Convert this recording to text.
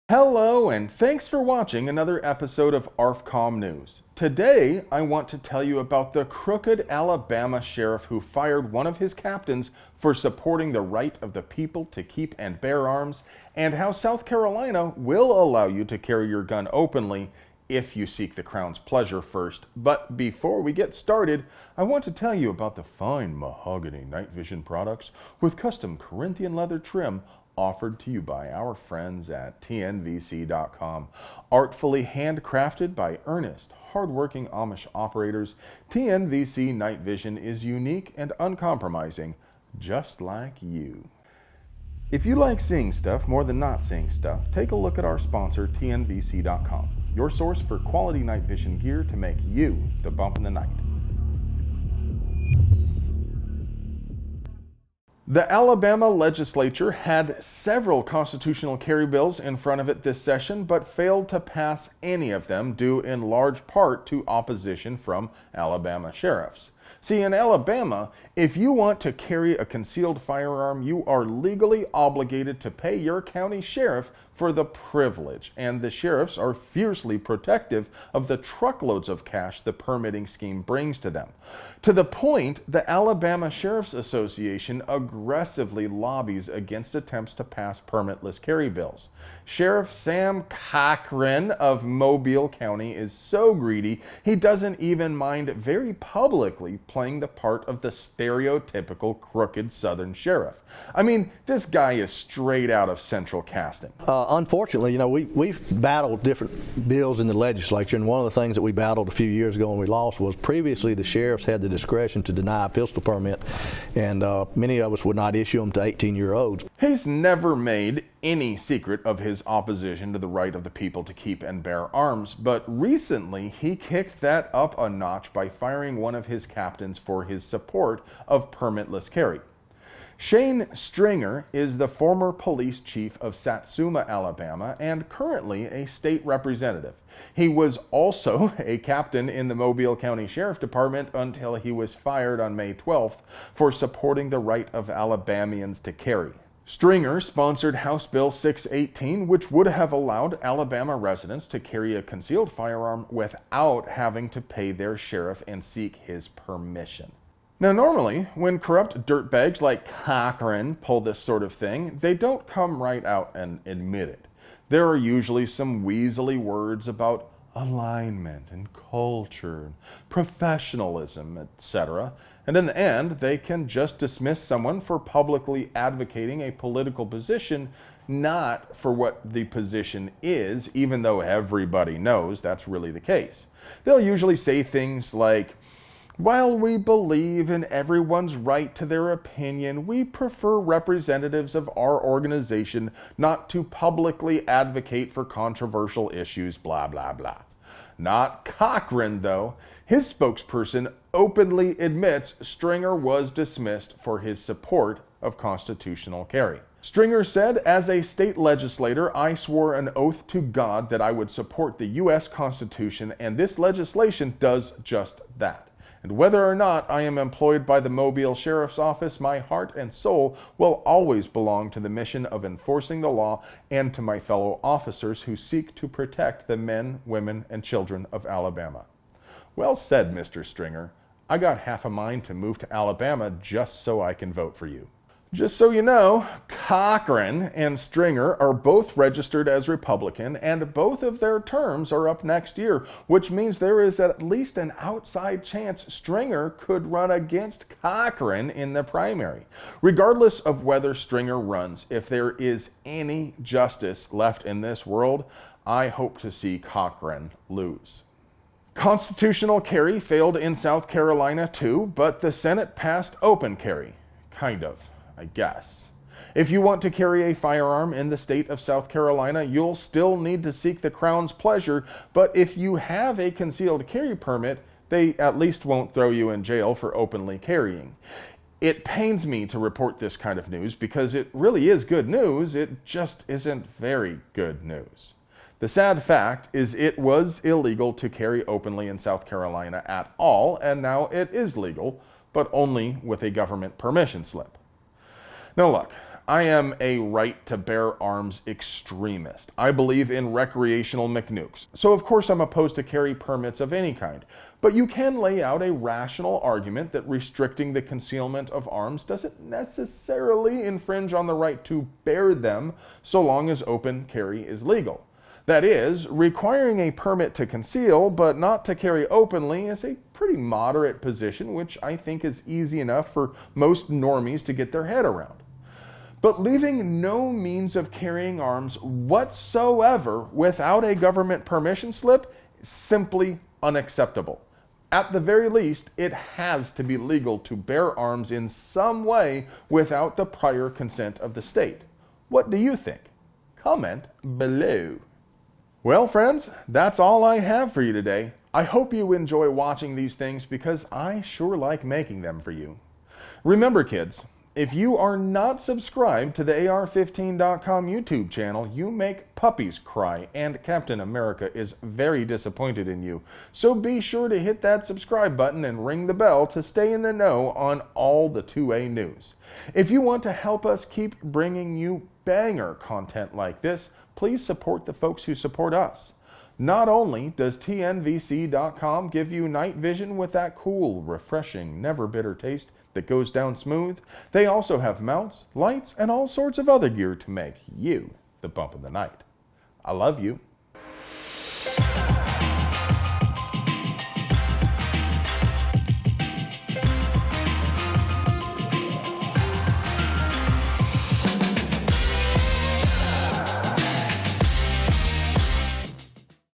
Hello, and thanks for watching another episode of ARFCOM News. Today, I want to tell you about the crooked Alabama sheriff who fired one of his captains for supporting the right of the people to keep and bear arms, and how South Carolina will allow you to carry your gun openly if you seek the Crown's pleasure first. But before we get started, I want to tell you about the fine mahogany night vision products with custom Corinthian leather trim offered to you by our friends at TNVC.com. Artfully handcrafted by earnest, hardworking Amish operators, TNVC Night Vision is unique and uncompromising, just like you. If you like seeing stuff more than not seeing stuff, take a look at our sponsor, TNVC.com, your source for quality night vision gear to make you the bump in the night. The Alabama legislature had several constitutional carry bills in front of it this session, but failed to pass any of them due in large part to opposition from Alabama sheriffs. See, in Alabama, if you want to carry a concealed firearm, you are legally obligated to pay your county sheriff for the privilege, and the sheriffs are fiercely protective of the truckloads of cash the permitting scheme brings to them. To the point, the Alabama Sheriff's Association aggressively lobbies against attempts to pass permitless carry bills. Sheriff Sam Cochran of Mobile County is so greedy, he doesn't even mind very publicly playing the part of the stereotypical crooked Southern sheriff. I mean, this guy is straight out of Central Casting. Unfortunately, we've battled different bills in the legislature, and one of the things that we battled a few years ago and we lost was previously the sheriffs had the discretion to deny a pistol permit, and many of us would not issue them to 18-year-olds. He's never made any secret of his opposition to the right of the people to keep and bear arms, but recently he kicked that up a notch by firing one of his captains for his support of permitless carry. Shane Stringer is the former police chief of Satsuma, Alabama, and currently a state representative. He was also a captain in the Mobile County Sheriff Department until he was fired on May 12th for supporting the right of Alabamians to carry. Stringer sponsored House Bill 618, which would have allowed Alabama residents to carry a concealed firearm without having to pay their sheriff and seek his permission. Now, normally, when corrupt dirtbags like Cochran pull this sort of thing, they don't come right out and admit it. There are usually some weaselly words about alignment and culture, and professionalism, etc. And in the end, they can just dismiss someone for publicly advocating a political position, not for what the position is, even though everybody knows that's really the case. They'll usually say things like, "While we believe in everyone's right to their opinion, we prefer representatives of our organization not to publicly advocate for controversial issues, blah, blah, blah." Not Cochran, though. His spokesperson openly admits Stringer was dismissed for his support of constitutional carry. Stringer said, "As a state legislator, I swore an oath to God that I would support the U.S. Constitution, and this legislation does just that. And whether or not I am employed by the Mobile Sheriff's Office, my heart and soul will always belong to the mission of enforcing the law and to my fellow officers who seek to protect the men, women, and children of Alabama." Well said, Mr. Stringer. I got half a mind to move to Alabama just so I can vote for you. Just so you know, Cochran and Stringer are both registered as Republican, and both of their terms are up next year, which means there is at least an outside chance Stringer could run against Cochran in the primary. Regardless of whether Stringer runs, if there is any justice left in this world, I hope to see Cochran lose. Constitutional carry failed in South Carolina too, but the Senate passed open carry. Kind of, I guess. If you want to carry a firearm in the state of South Carolina, you'll still need to seek the Crown's pleasure, but if you have a concealed carry permit, they at least won't throw you in jail for openly carrying. It pains me to report this kind of news because it really is good news, it just isn't very good news. The sad fact is it was illegal to carry openly in South Carolina at all, and now it is legal, but only with a government permission slip. Now look, I am a right to bear arms extremist. I believe in recreational McNukes. So of course I'm opposed to carry permits of any kind. But you can lay out a rational argument that restricting the concealment of arms doesn't necessarily infringe on the right to bear them so long as open carry is legal. That is, requiring a permit to conceal but not to carry openly is a pretty moderate position, which I think is easy enough for most normies to get their head around. But leaving no means of carrying arms whatsoever without a government permission slip is simply unacceptable. At the very least, it has to be legal to bear arms in some way without the prior consent of the state. What do you think? Comment below. Well, friends, that's all I have for you today. I hope you enjoy watching these things because I sure like making them for you. Remember, kids, if you are not subscribed to the AR15.com YouTube channel, you make puppies cry, and Captain America is very disappointed in you. So be sure to hit that subscribe button and ring the bell to stay in the know on all the 2A news. If you want to help us keep bringing you banger content like this, please support the folks who support us. Not only does TNVC.com give you night vision with that cool, refreshing, never bitter taste that goes down smooth, they also have mounts, lights, and all sorts of other gear to make you the bump of the night. I love you.